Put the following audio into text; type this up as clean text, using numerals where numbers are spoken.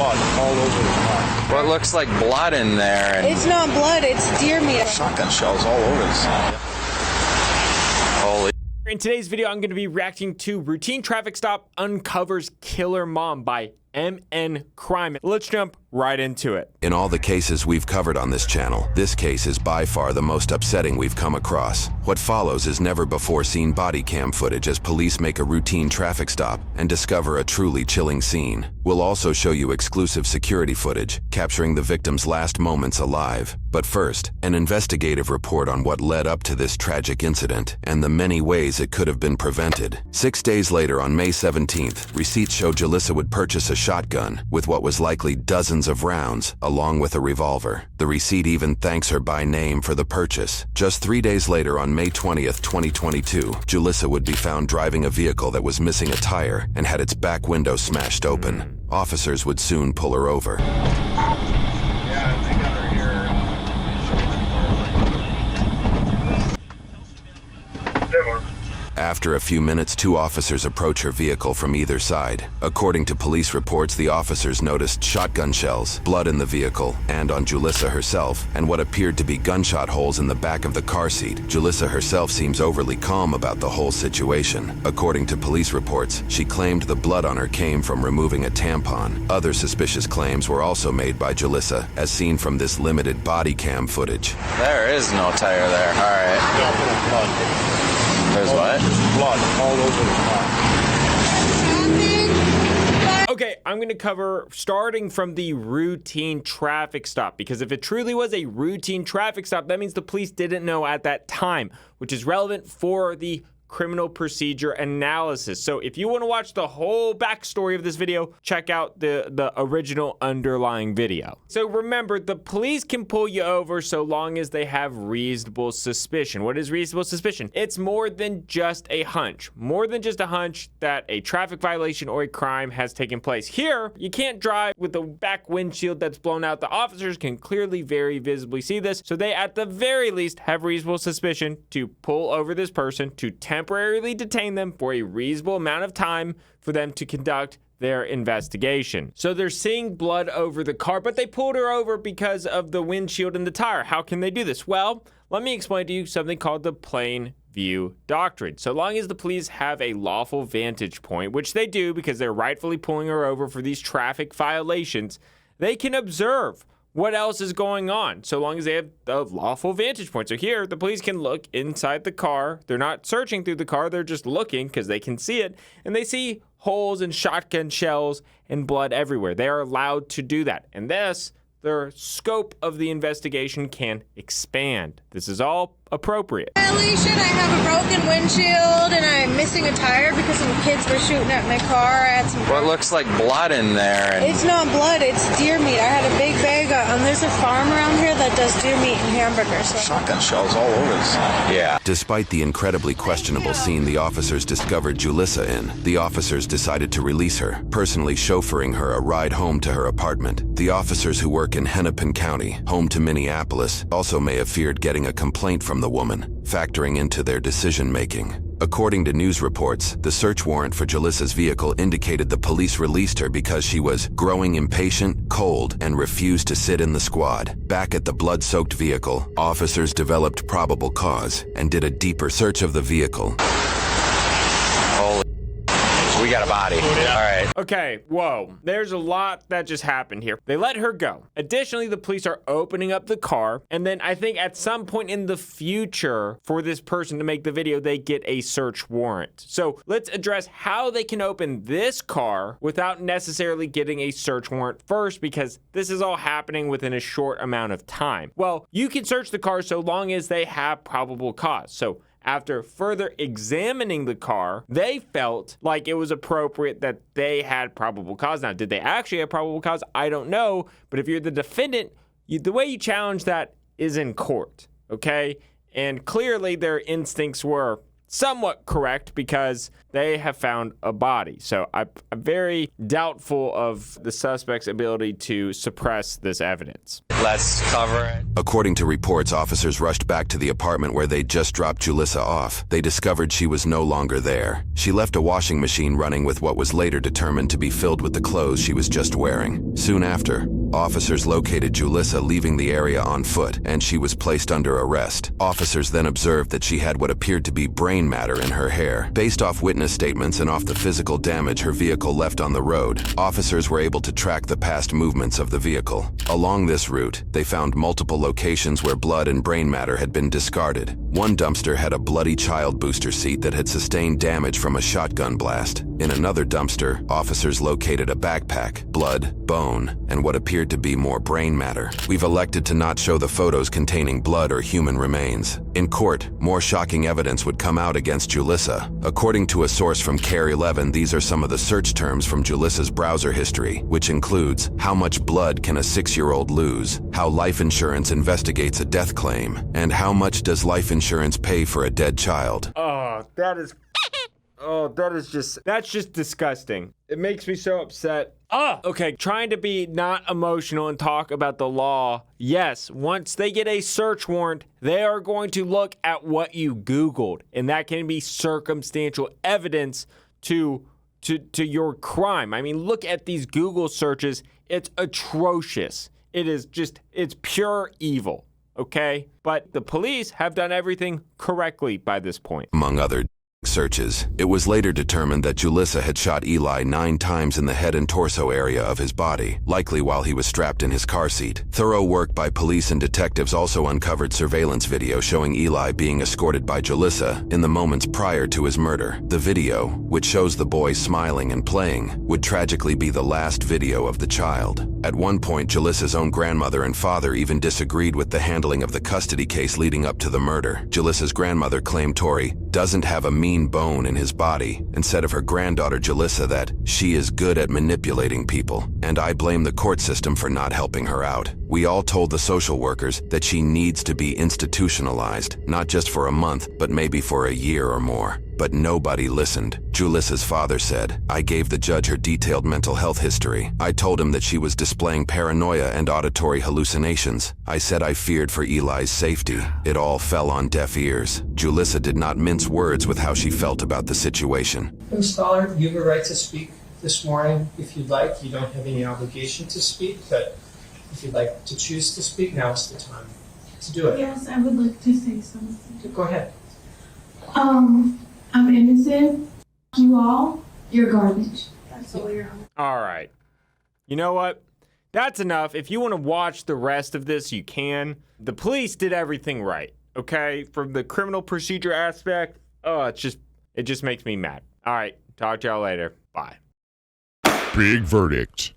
blood all over the car. What looks like blood in there? And it's not blood, it's deer meat. Shotgun shells all over the side. holy. In today's video, I'm going to be reacting to Routine Traffic Stop Uncovers Killer Mom by MN Crime. Let's jump right into it. In all the cases we've covered on this channel, this case is by far the most upsetting we've come across. What follows is never-before-seen body cam footage as police make a routine traffic stop and discover a truly chilling scene. We'll also show you exclusive security footage, capturing the victim's last moments alive. But first, an investigative report on what led up to this tragic incident and the many ways it could have been prevented. 6 days later, on May 17th, receipts show Jalissa would purchase a shotgun with what was likely dozens of rounds, along with a revolver. The receipt even thanks her by name for the purchase. Just 3 days later, on May 20th, 2022, Jalissa would be found driving a vehicle that was missing a tire and had its back window smashed open. Officers would soon pull her over. Yeah, they got her here. After a few minutes, two officers approach her vehicle from either side. According to police reports, the officers noticed shotgun shells, blood in the vehicle, and on Jalissa herself, and what appeared to be gunshot holes in the back of the car seat. Jalissa herself seems overly calm about the whole situation. According to police reports, she claimed the blood on her came from removing a tampon. Other suspicious claims were also made by Jalissa, as seen from this limited body cam footage. There is no tire there. All right. Definite blood. There's what? There's blood all over the car. Okay, I'm going to cover starting from the routine traffic stop, because if it truly was a routine traffic stop, that means the police didn't know at that time, which is relevant for the criminal procedure analysis. So if you want to watch the whole backstory of this video, check out the original underlying video. So remember, the police can pull you over so long as they have reasonable suspicion. What is reasonable suspicion? It's more than just a hunch. More than just a hunch that a traffic violation or a crime has taken place. Here, you can't drive with the back windshield that's blown out. The officers can clearly very visibly see this, so they at the very least have reasonable suspicion to pull over this person, to temporarily detain them for a reasonable amount of time for them to conduct their investigation. So they're seeing blood over the car, but they pulled her over because of the windshield and the tire. How can they do this? Well, let me explain to you something called the plain view doctrine. So long as the police have a lawful vantage point, which they do because they're rightfully pulling her over for these traffic violations, they can observe what else is going on, so long as they have a lawful vantage point. So here, the police can look inside the car. They're not searching through the car. They're just looking because they can see it. And they see holes and shotgun shells and blood everywhere. They are allowed to do that. And thus, their scope of the investigation can expand. This is all appropriate. Violation, I have a broken windshield and I'm missing a tire because some kids were shooting at my car. I had some... What looks like blood in there? And It's not blood, it's deer meat. I had a big bag there's a farm around here that does deer meat and hamburgers. So. Shotgun shells all over the side. yeah. Despite the incredibly questionable scene the officers discovered Jalissa in, the officers decided to release her, personally chauffeuring her a ride home to her apartment. The officers who work in Hennepin County, home to Minneapolis, also may have feared getting a complaint from the woman, factoring into their decision-making. According to news reports, the search warrant for Jalissa's vehicle indicated the police released her because she was growing impatient, cold, and refused to sit in the squad. Back at the blood-soaked vehicle, officers developed probable cause and did a deeper search of the vehicle. Holy. We got a body. All right. Okay, whoa. There's a lot that just happened here. They let her go. Additionally, the police are opening up the car, and then I think at some point in the future for this person to make the video, they get a search warrant. So let's address how they can open this car without necessarily getting a search warrant first, because this is all happening within a short amount of time. Well, you can search the car so long as they have probable cause. So after further examining the car, they felt like it was appropriate that they had probable cause. Now, did they actually have probable cause? I don't know. But if you're the defendant, the way you challenge that is in court, okay? And clearly their instincts were somewhat correct because they have found a body. So I'm very doubtful of the suspect's ability to suppress this evidence. Let's cover it. According to reports, officers rushed back to the apartment where they'd just dropped Julissa off. They discovered she was no longer there. She left a washing machine running with what was later determined to be filled with the clothes she was just wearing. Soon after, officers located Julissa leaving the area on foot, and she was placed under arrest. Officers then observed that she had what appeared to be brain matter in her hair. Based off witness statements and off the physical damage her vehicle left on the road, officers were able to track the past movements of the vehicle. Along this route, they found multiple locations where blood and brain matter had been discarded. One dumpster had a bloody child booster seat that had sustained damage from a shotgun blast. In another dumpster, officers located a backpack, blood, bone, and what appeared to be more brain matter. We've elected to not show the photos containing blood or human remains. In court, more shocking evidence would come out against Julissa. According to a source from CARE 11, these are some of the search terms from Julissa's browser history, which includes how much blood can a 6-year-old lose, how life insurance investigates a death claim, and how much does life insurance pay for a dead child. That's just disgusting. It makes me so upset. Okay, trying to be not emotional and talk about the law. Yes, once they get a search warrant, they are going to look at what you Googled, and that can be circumstantial evidence to your crime. I mean, look at these Google searches. It's atrocious. It's pure evil, okay? But the police have done everything correctly by this point. Among other searches, it was later determined that Julissa had shot Eli 9 times in the head and torso area of his body, likely while he was strapped in his car seat. Thorough work by police and detectives also uncovered surveillance video showing Eli being escorted by Julissa in the moments prior to his murder. The video, which shows the boy smiling and playing, would tragically be the last video of the child. At one point, Julissa's own grandmother and father even disagreed with the handling of the custody case leading up to the murder. Julissa's grandmother claimed Tori doesn't have a mean bone in his body, and said of her granddaughter Julissa that she is good at manipulating people, and I blame the court system for not helping her out. We all told the social workers that she needs to be institutionalized, not just for a month, but maybe for a year or more. But nobody listened. Julissa's father said, I gave the judge her detailed mental health history. I told him that she was displaying paranoia and auditory hallucinations. I said I feared for Eli's safety. It all fell on deaf ears. Julissa did not mince words with how she felt about the situation. Ms. Stoller, you have a right to speak this morning if you'd like. You don't have any obligation to speak, but if you'd like to choose to speak, now is the time to do it. Yes, I would like to say something. Go ahead. I'm innocent. You all, you're garbage. That's all you're on. All right. You know what? That's enough. If you want to watch the rest of this, you can. The police did everything right, okay? From the criminal procedure aspect, it just makes me mad. All right. Talk to y'all later. Bye. Big verdict.